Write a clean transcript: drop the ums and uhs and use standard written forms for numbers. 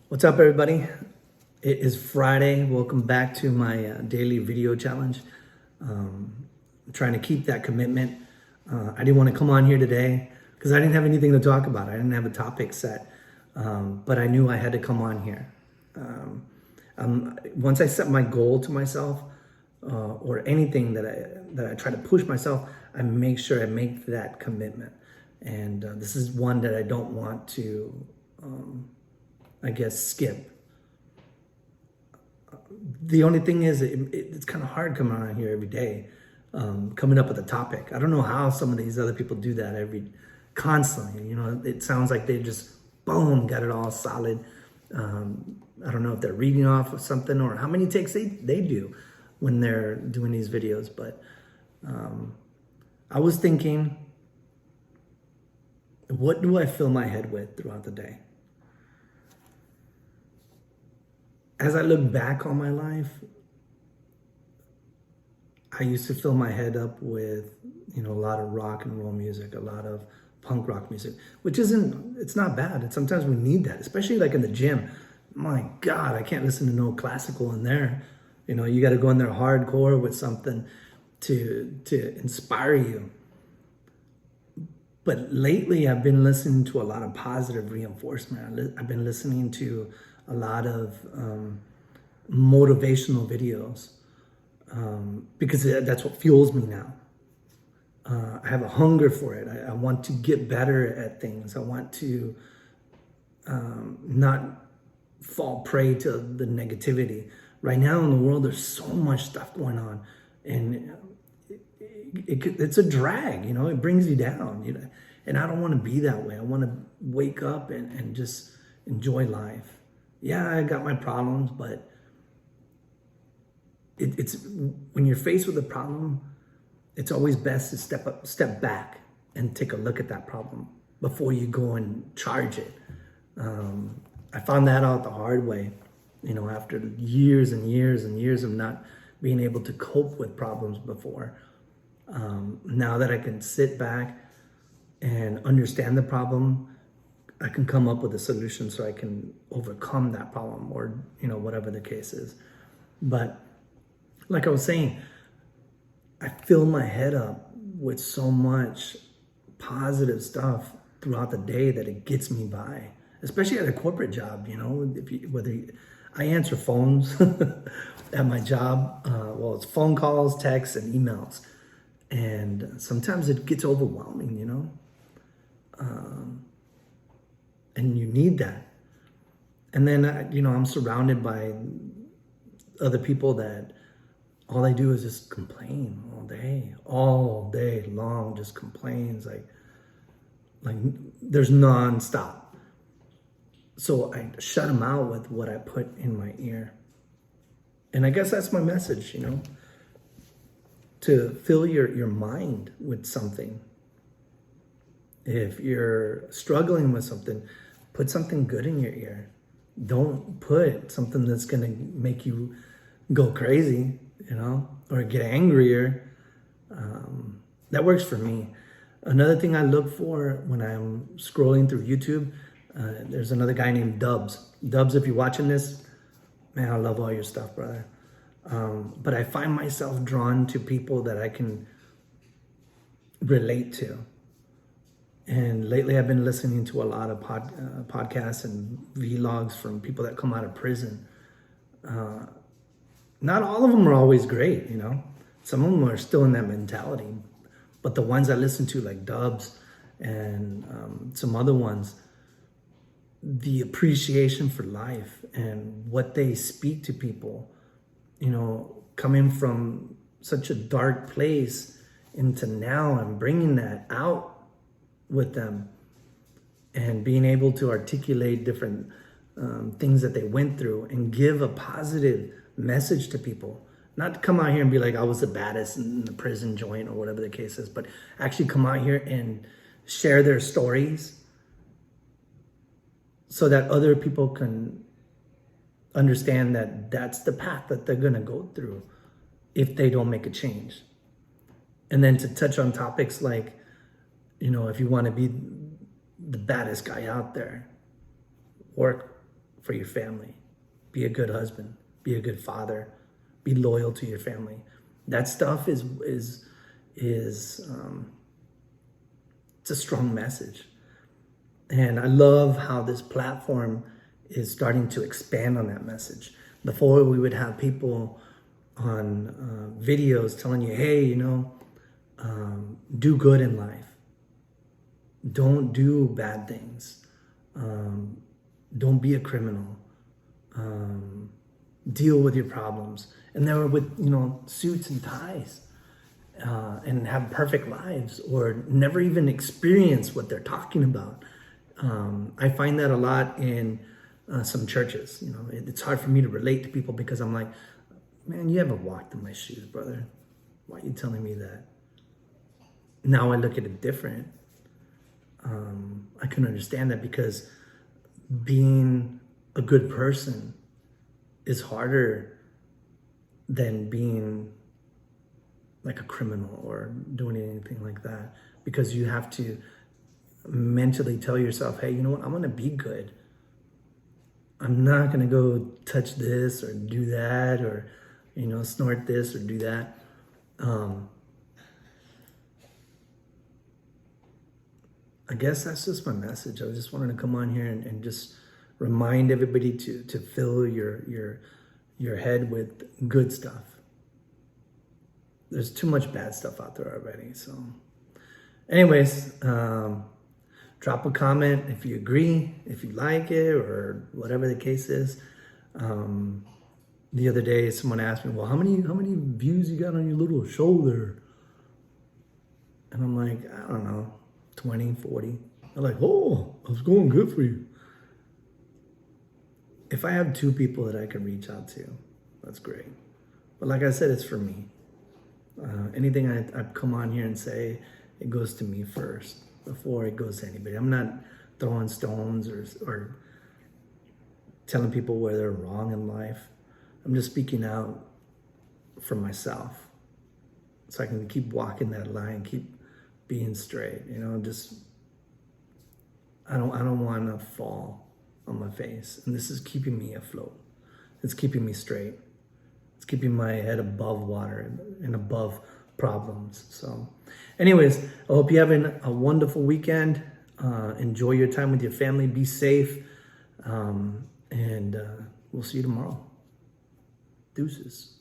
What's up, everybody? It is Friday. Welcome back to my daily video challenge. I'm trying to keep that commitment. I didn't want to come on here today because I didn't have anything to talk about. I didn't have a topic set, but I knew I had to come on here. Once I set my goal to myself, or anything that I try to push myself, I make sure I make that commitment. And this is one that I don't want to, skip. The only thing is, it's kind of hard coming on here every day, coming up with a topic. I don't know how some of these other people do that constantly. You know, it sounds like they just, boom, got it all solid. I don't know if they're reading off of something or how many takes they do when they're doing these videos. But I was thinking, what do I fill my head with throughout the day? As I look back on my life, I used to fill my head up with, a lot of rock and roll music, a lot of punk rock music, which it's not bad. Sometimes we need that, especially like in the gym. My God, I can't listen to no classical in there. You got to go in there hardcore with something to inspire you. But lately, I've been listening to a lot of positive reinforcement. I've been listening to a lot of motivational videos because that's what fuels me now. I have a hunger for it. I want to get better at things. I want to not fall prey to the negativity. Right now in the world, there's so much stuff going on, and it's a drag. It brings you down. And I don't want to be that way. I want to wake up and just enjoy life. Yeah, I got my problems, but it's when you're faced with a problem, it's always best to step back and take a look at that problem before you go and charge it. I found that out the hard way, after years and years and years of not being able to cope with problems before. Now that I can sit back and understand the problem, I can come up with a solution so I can overcome that problem, or, whatever the case is. But like I was saying, I fill my head up with so much positive stuff throughout the day that it gets me by, especially at a corporate job. I answer phones at my job. It's phone calls, texts, and emails. And sometimes it gets overwhelming, and you need that. And then, I'm surrounded by other people that all they do is just complain all day long, just complains like there's nonstop. So I shut them out with what I put in my ear. And I guess that's my message, to fill your mind with something. If you're struggling with something, put something good in your ear. Don't put something that's going to make you go crazy, or get angrier. That works for me. Another thing I look for when I'm scrolling through YouTube, there's another guy named Dubs. Dubs, if you're watching this, man, I love all your stuff, brother. But I find myself drawn to people that I can relate to. And lately I've been listening to a lot of podcasts and vlogs from people that come out of prison. Not all of them are always great, Some of them are still in that mentality. But the ones I listen to, like Dubs and some other ones, the appreciation for life and what they speak to people, coming from such a dark place into now and bringing that out with them and being able to articulate different things that they went through and give a positive message to people. Not to come out here and be like, I was the baddest in the prison joint or whatever the case is, but actually come out here and share their stories so that other people can understand that that's the path that they're going to go through if they don't make a change. And then to touch on topics like, if you want to be the baddest guy out there, work for your family. Be a good husband. Be a good father. Be loyal to your family. That stuff is it's a strong message. And I love how this platform is starting to expand on that message. Before, we would have people on videos telling you, hey, you know, do good in life. Don't do bad things. Don't be a criminal. Deal with your problems. And they were with, you know, suits and ties and have perfect lives or never even experience what they're talking about. I find that a lot in some churches. You know, it's hard for me to relate to people because I'm like, man, you haven't walked in my shoes, brother. Why are you telling me that? Now I look at it different. I can understand that because being a good person is harder than being like a criminal or doing anything like that, because you have to mentally tell yourself, hey, you know what? I'm going to be good. I'm not going to go touch this or do that or, you know, snort this or do that. I guess that's just my message. I just wanted to come on here and just remind everybody to fill your head with good stuff. There's too much bad stuff out there already. So anyways, drop a comment if you agree, if you like it, or whatever the case is. The other day, someone asked me, well, how many views you got on your little show there? And I'm like, I don't know, 20, 40. They're like, oh, it's going good for you. If I have 2 people that I can reach out to, that's great. But like I said, it's for me. Anything I come on here and say, it goes to me first before it goes to anybody. I'm not throwing stones or telling people where they're wrong in life. I'm just speaking out for myself so I can keep walking that line, keep being straight, you know, just, I don't want to fall on my face. And this is keeping me afloat. It's keeping me straight. It's keeping my head above water and above problems. So anyways, I hope you're having a wonderful weekend. Enjoy your time with your family. Be safe. And we'll see you tomorrow. Deuces.